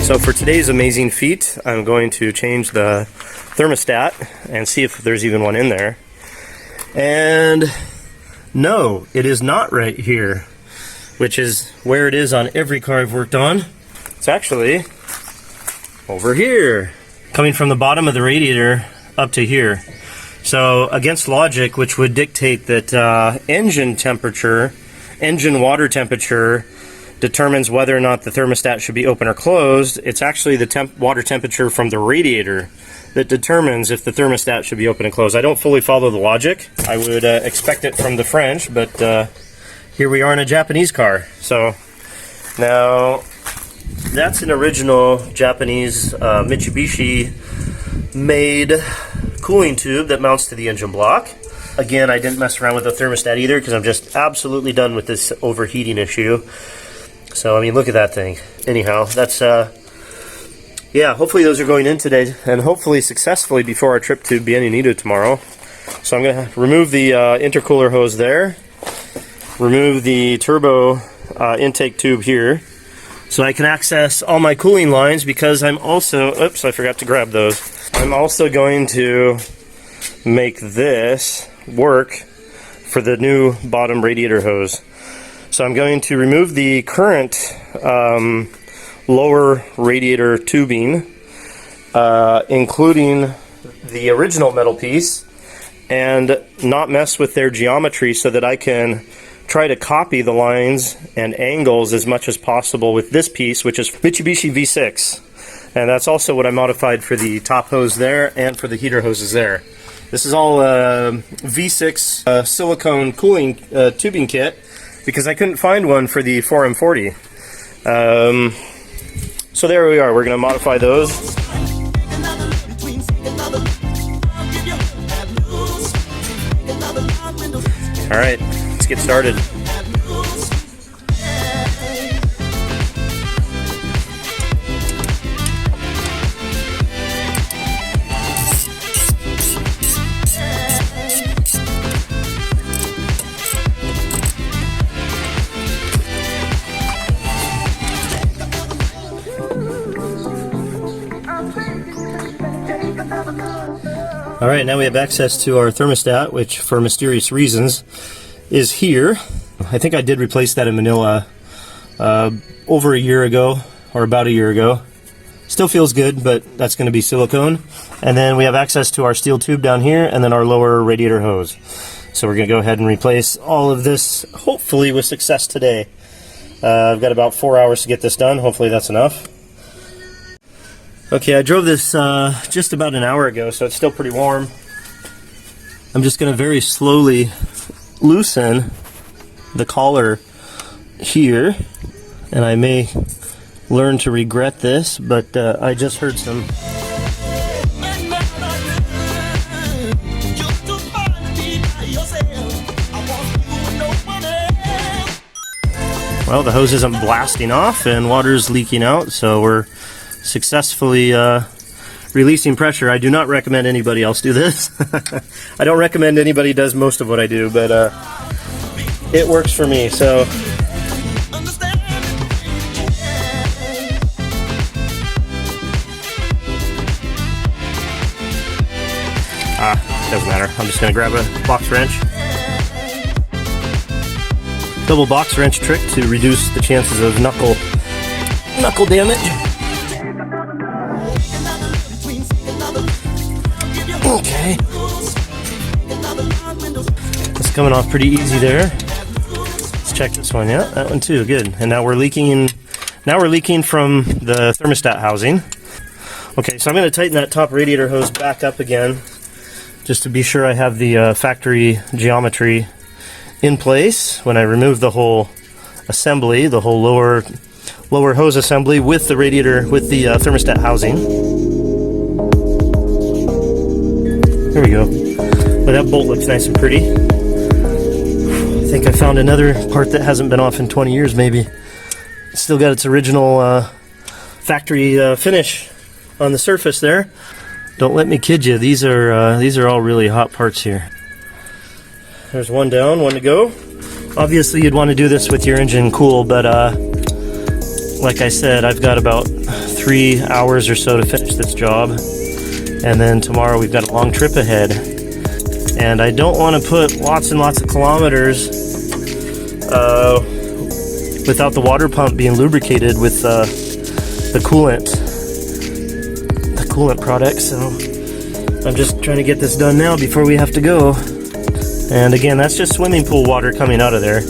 So for today's amazing feat, I'm going to change the thermostat and see if there's even one in there. And no, it is not right here, which is where it is on every car I've worked on. It's actually over here, coming from the bottom of the radiator up to here. So against logic, which would dictate that engine water temperature determines whether or not the thermostat should be open or closed, it's actually the water temperature from the radiator that determines if the thermostat should be open and closed. I don't fully follow the logic. I would expect it from the French, but here we are in a Japanese car. So now that's an original Japanese Mitsubishi made cooling tube that mounts to the engine block. Again, I didn't mess around with the thermostat either because I'm just absolutely done with this overheating issue. So, I mean, look at that thing. Anyhow, that's, yeah, hopefully those are going in today and hopefully successfully before our trip to Bienvenido tomorrow. So I'm going to remove the intercooler hose there, remove the turbo intake tube here, so I can access all my cooling lines because I'm also, oops, I forgot to grab those. I'm also going to make this work for the new bottom radiator hose. So I'm going to remove the current lower radiator tubing, including the original metal piece, and not mess with their geometry so that I can try to copy the lines and angles as much as possible with this piece, which is Mitsubishi V6. And that's also what I modified for the top hose there and for the heater hoses there. This is all V6 silicone cooling tubing kit, because I couldn't find one for the 4M40. So there we are. We're going to modify those. All right, let's get started. Alright, now we have access to our thermostat, which for mysterious reasons is here. I think I did replace that in Manila over a year ago, or about a year ago. Still feels good, but that's going to be silicone. And then we have access to our steel tube down here, and then our lower radiator hose. So we're going to go ahead and replace all of this, hopefully with success today. I've got about 4 hours to get this done. Hopefully that's enough. Okay, I drove this just about an hour ago, so it's still pretty warm. I'm just going to very slowly loosen the collar here, and I may learn to regret this, but I just heard some. Well, the hose isn't blasting off and water's leaking out, so we're successfully releasing pressure. I do not recommend anybody else do this. I don't recommend anybody does most of what I do, but it works for me. So doesn't matter. I'm just going to grab a box wrench. Double box wrench trick to reduce the chances of knuckle damage. Okay. It's coming off pretty easy there. Let's check this one. Yeah, that one too. Good. And now we're leaking from the thermostat housing. Okay, so I'm going to tighten that top radiator hose back up again, just to be sure I have the factory geometry in place when I remove the whole assembly, the whole lower hose assembly with the radiator, with the thermostat housing. There we go. Well, that bolt looks nice and pretty. I think I found another part that hasn't been off in 20 years maybe. It's still got its original factory finish on the surface there. Don't let me kid you, these are all really hot parts here. there's one down, one to go. Obviously you'd want to do this with your engine cool, but like I said, I've got about 3 hours or so to finish this job, and then tomorrow we've got a long trip ahead, and I don't want to put lots and lots of kilometers without the water pump being lubricated with the coolant product, so I'm just trying to get this done now before we have to go. And again, that's just swimming pool water coming out of there.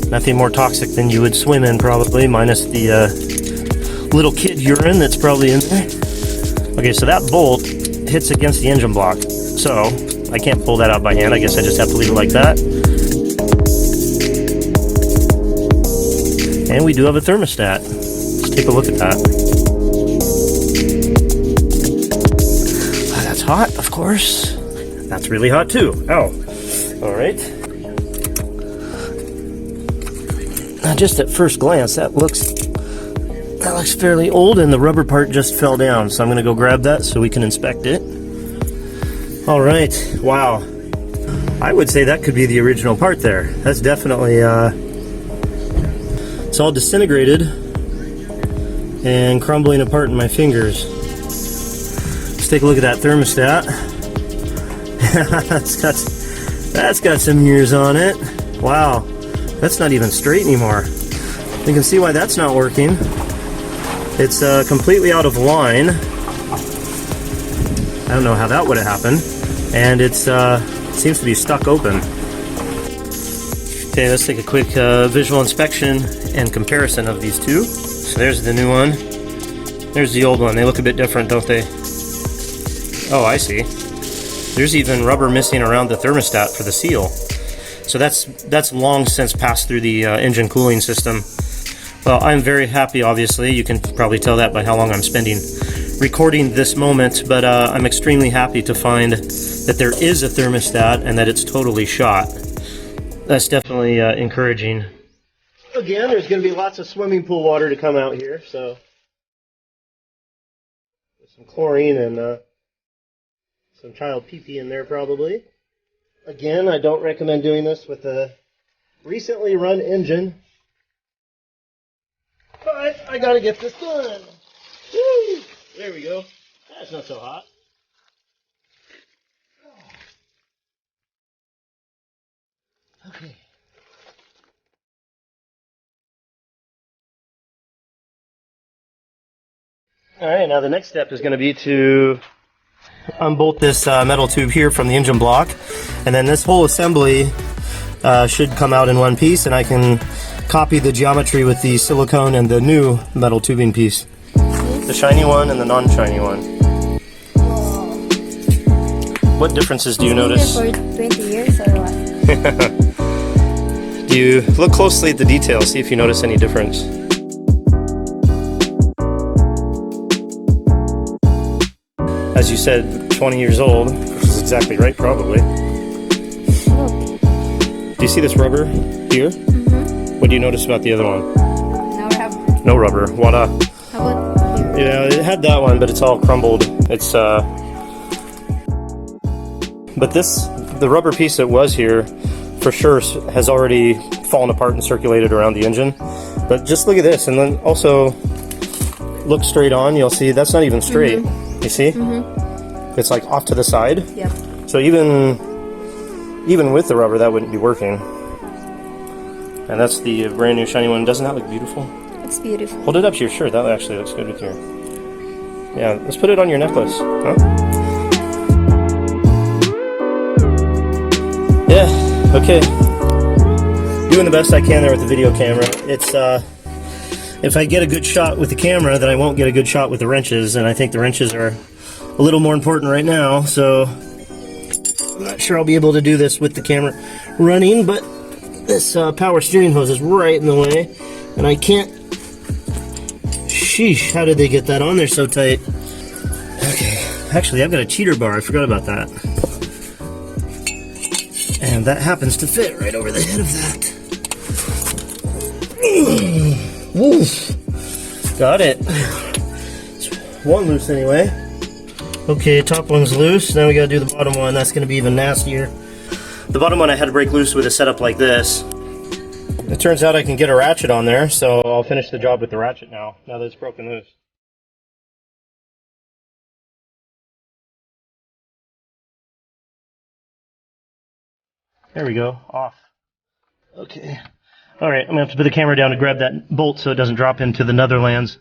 Nothing more toxic than you would swim in, probably, minus the little kid urine that's probably in there. Okay, so that bolt hits against the engine block, so I can't pull that out by hand. I guess I just have to leave it like that. And we do have a thermostat. Let's take a look at that. That's hot, of course. That's really hot too. Ow. All right. Now, just at first glance, that looks fairly old, and the rubber part just fell down. So I'm going to go grab that so we can inspect it. All right. Wow. I would say that could be the original part there. That's definitely it's all disintegrated and crumbling apart in my fingers. Let's take a look at that thermostat. that's got some years on it. Wow, that's not even straight anymore. You can see why that's not working. It's completely out of line. I don't know how that would have happened, and it seems to be stuck open. Okay, let's take a quick visual inspection and comparison of these two. So there's the new one. There's the old one. They look a bit different, don't they? Oh, I see. There's even rubber missing around the thermostat for the seal. So that's long since passed through the engine cooling system. Well, I'm very happy, obviously. You can probably tell that by how long I'm spending recording this moment, but I'm extremely happy to find that there is a thermostat and that it's totally shot. That's definitely encouraging. Again, there's going to be lots of swimming pool water to come out here, so there's some chlorine and some child pee-pee in there probably. Again, I don't recommend doing this with a recently run engine, but I got to get this done. Woo! There we go. That's not so hot. Okay. Alright, now the next step is going to be to unbolt this metal tube here from the engine block, and then this whole assembly should come out in one piece, and I can copy the geometry with the silicone and the new metal tubing piece. The shiny one and the non-shiny one. What differences do you notice? For 20 years or what? Do you look closely at the details, see if you notice any difference? As you said, 20 years old, which is exactly right, probably. Look. Do you see this rubber here? Mm-hmm. What do you notice about the other one? No rubber. No rubber. Voila. How about here? Yeah, it had that one, but it's all crumbled. It's but the rubber piece that was here, for sure, has already fallen apart and circulated around the engine. But just look at this, and then also look straight on. You'll see that's not even straight. Mm-hmm. You see? Mm-hmm. It's like off to the side. Yep. So even with the rubber, that wouldn't be working. And that's the brand new shiny one. Doesn't that look beautiful? It's beautiful. Hold it up to your shirt. That actually looks good with your... Yeah, let's put it on your necklace. Huh? Yeah, okay. Doing the best I can there with the video camera. It's, if I get a good shot with the camera, then I won't get a good shot with the wrenches, and I think the wrenches are a little more important right now, so I'm not sure I'll be able to do this with the camera running, but this power steering hose is right in the way, and I can't... Sheesh, how did they get that on there so tight? Okay, actually I've got a cheater bar, I forgot about that. And that happens to fit right over the head of that. Woof. Got it. One loose anyway. Okay, top one's loose. Now we gotta do the bottom one. That's gonna be even nastier. The bottom one I had to break loose with a setup like this. It turns out I can get a ratchet on there, so I'll finish the job with the ratchet now that it's broken loose. There we go, off. Okay. Alright, I'm gonna have to put the camera down to grab that bolt so it doesn't drop into the Netherlands.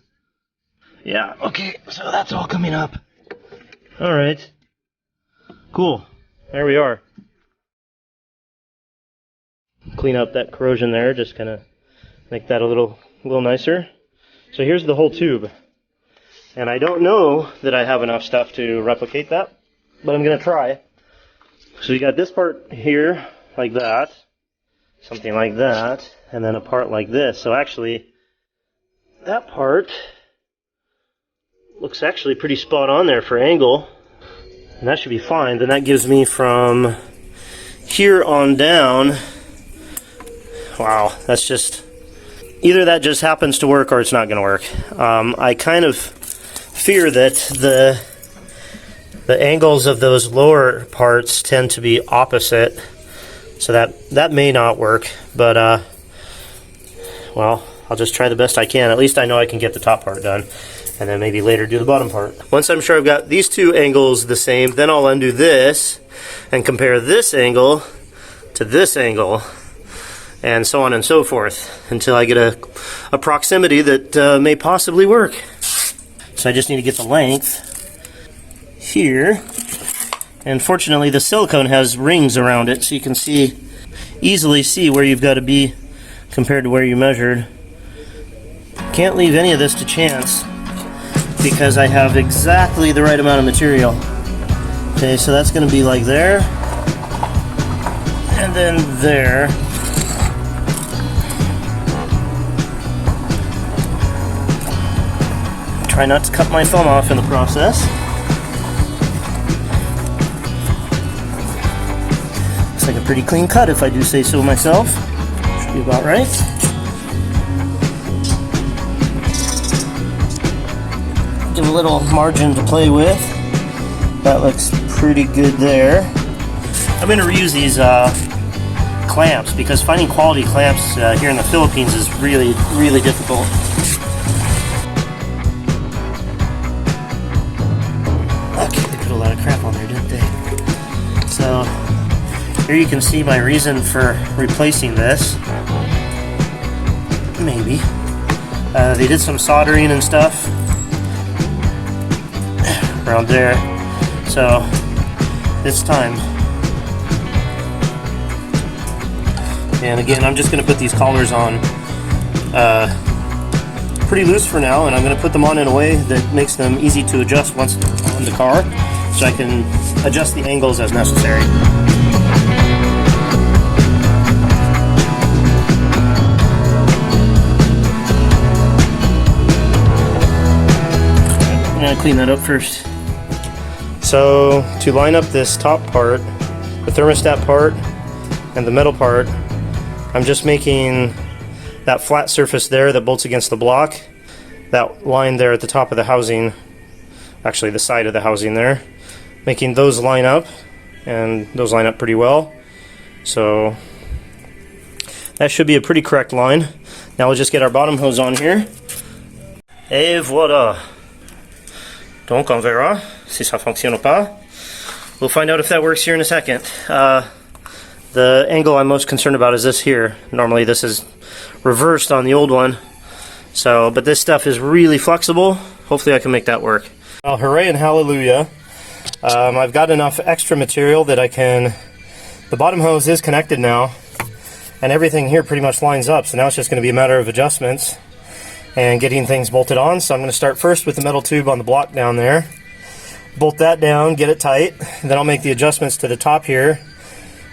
Yeah, okay, so that's all coming up. Alright. Cool. There we are. Clean up that corrosion there, just kind of make that a little nicer. So here's the whole tube. And I don't know that I have enough stuff to replicate that, but I'm going to try. So you got this part here, like that, something like that, and then a part like this. So actually, that part looks actually pretty spot on there for angle. And that should be fine. Then that gives me from here on down. Wow, that's just, either that just happens to work or it's not going to work. I kind of fear that the angles of those lower parts tend to be opposite, so that may not work, but well, I'll just try the best I can. At least I know I can get the top part done, and then maybe later do the bottom part. Once I'm sure I've got these two angles the same, then I'll undo this and compare this angle to this angle, and so on and so forth, until I get a proximity that may possibly work. So I just need to get the length here, and fortunately the silicone has rings around it, so you can easily see where you've got to be compared to where you measured. Can't leave any of this to chance, because I have exactly the right amount of material. Okay, so that's going to be like there, and then there. Try not to cut my thumb off in the process. Looks like a pretty clean cut if I do say so myself. Should be about right. Give a little margin to play with. That looks pretty good there. I'm going to reuse these clamps, because finding quality clamps here in the Philippines is really, really difficult. A lot of crap on there, didn't they? So here you can see my reason for replacing this. Maybe they did some soldering and stuff around there, so it's time. And again, I'm just going to put these collars on pretty loose for now, and I'm going to put them on in a way that makes them easy to adjust once on the car, so I can adjust the angles as necessary. I'm going to clean that up first. So to line up this top part, the thermostat part, and the metal part, I'm just making that flat surface there that bolts against the block, that line there at the top of the housing, actually the side of the housing there, making those line up, and those line up pretty well. So that should be a pretty correct line. Now we'll just get our bottom hose on here. Et voilà. Donc on verra si ça fonctionne ou pas. We'll find out if that works here in a second. The angle I'm most concerned about is this here. Normally this is reversed on the old one. So, but this stuff is really flexible. Hopefully I can make that work. Well, hooray and hallelujah. I've got enough extra material that I can, the bottom hose is connected now, and everything here pretty much lines up, so now it's just going to be a matter of adjustments and getting things bolted on. So I'm going to start first with the metal tube on the block down there, bolt that down, get it tight, then I'll make the adjustments to the top here,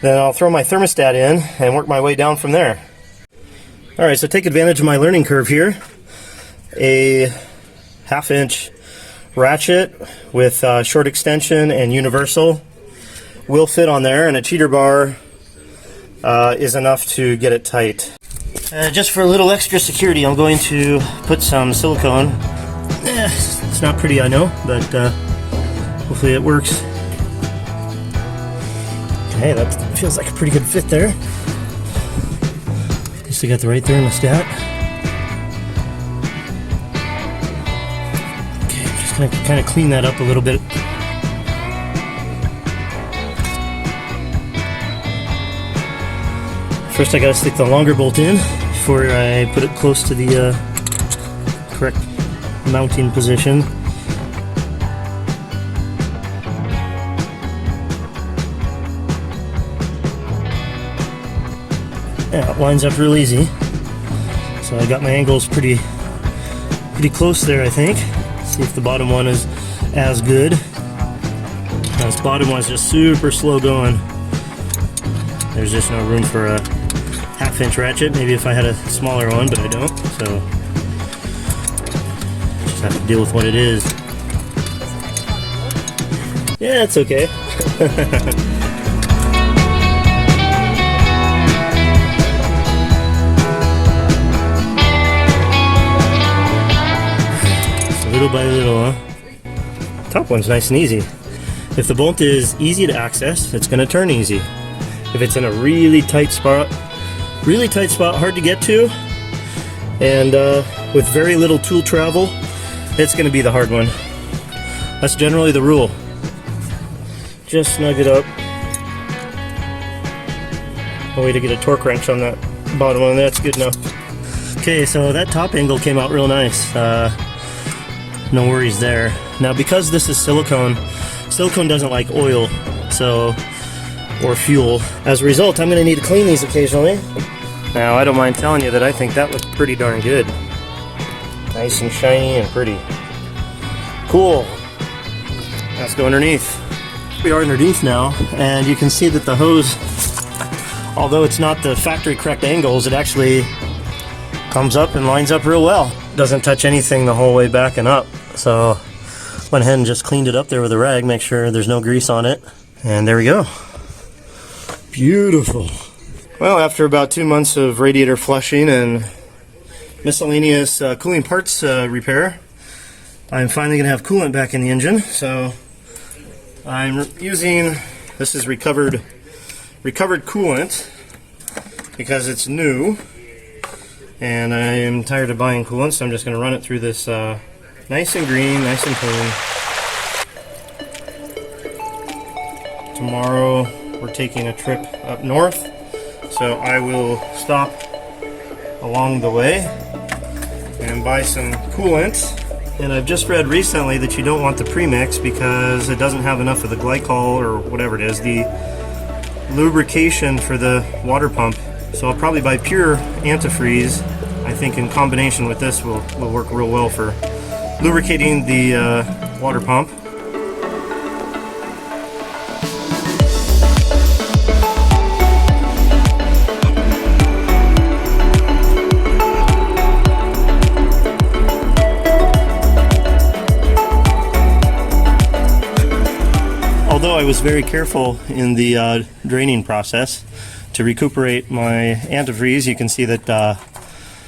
then I'll throw my thermostat in and work my way down from there. Alright, so take advantage of my learning curve here. A 1/2 inch ratchet with short extension and universal will fit on there, and a cheater bar is enough to get it tight. Just for a little extra security, I'm going to put some silicone. It's not pretty, I know, but hopefully it works. Hey, that feels like a pretty good fit there. At least I got the right thermostat. Okay, I'm just gonna kind of clean that up a little bit. First I gotta stick the longer bolt in before I put it close to the correct mounting position. Yeah, it lines up real easy. So I got my angles pretty close there, I think. See if the bottom one is as good. This bottom one's just super slow going. There's just no room for a 1/2-inch ratchet. Maybe if I had a smaller one, but I don't. So just have to deal with what it is. Yeah, it's okay. Little by little, huh? Top one's nice and easy. If the bolt is easy to access, it's going to turn easy. If it's in a really tight spot, hard to get to, and with very little tool travel, it's going to be the hard one. That's generally the rule. Just snug it up. A way to get a torque wrench on that bottom one, that's good enough. Okay, so that top angle came out real nice. No worries there. Now, because this is silicone doesn't like oil, or fuel. As a result, I'm going to need to clean these occasionally. Now, I don't mind telling you that I think that looks pretty darn good. Nice and shiny and pretty. Cool. Let's go underneath. We are underneath now, and you can see that the hose, although it's not the factory correct angles, it actually comes up and lines up real well. Doesn't touch anything the whole way back and up. So went ahead and just cleaned it up there with a rag, make sure there's no grease on it. And there we go. Beautiful. Well, after about 2 months of radiator flushing and miscellaneous cooling parts repair, I'm finally going to have coolant back in the engine. So I'm using, this is recovered coolant because it's new. And I am tired of buying coolant, so I'm just going to run it through this nice and green, nice and clean. Tomorrow we're taking a trip up north, so I will stop along the way and buy some coolant. And I've just read recently that you don't want the premix because it doesn't have enough of the glycol or whatever it is, the lubrication for the water pump. So I'll probably buy pure antifreeze. I think in combination with this will work real well for lubricating the water pump. Although I was very careful in the draining process to recuperate my antifreeze, you can see that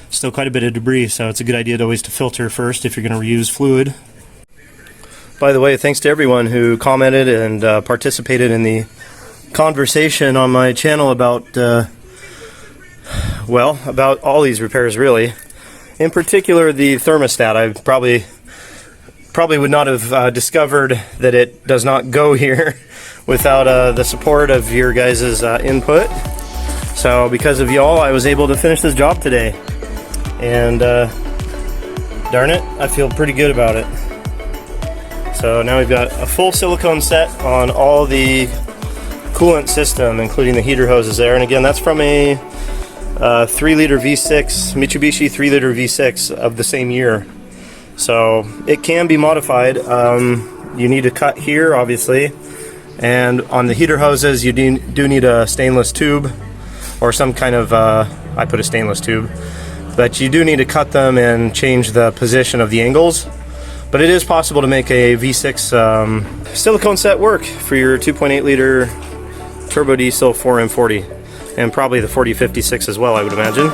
still quite a bit of debris, so it's a good idea to always to filter first if you're going to reuse fluid. By the way, thanks to everyone who commented and participated in the conversation on my channel about about all these repairs, really. In particular, the thermostat. I probably would not have discovered that it does not go here without the support of your guys' input. So because of y'all, I was able to finish this job today. And darn it, I feel pretty good about it. So now we've got a full silicone set on all the coolant system, including the heater hoses there. And again, that's from a 3-liter V6, Mitsubishi 3-liter V6 of the same year. So it can be modified. You need to cut here, obviously. And on the heater hoses, you do need a stainless tube or some kind of, I put a stainless tube. But you do need to cut them and change the position of the angles. But it is possible to make a V6 silicone set work for your 2.8 liter turbo diesel 4M40. And probably the 4056 as well, I would imagine.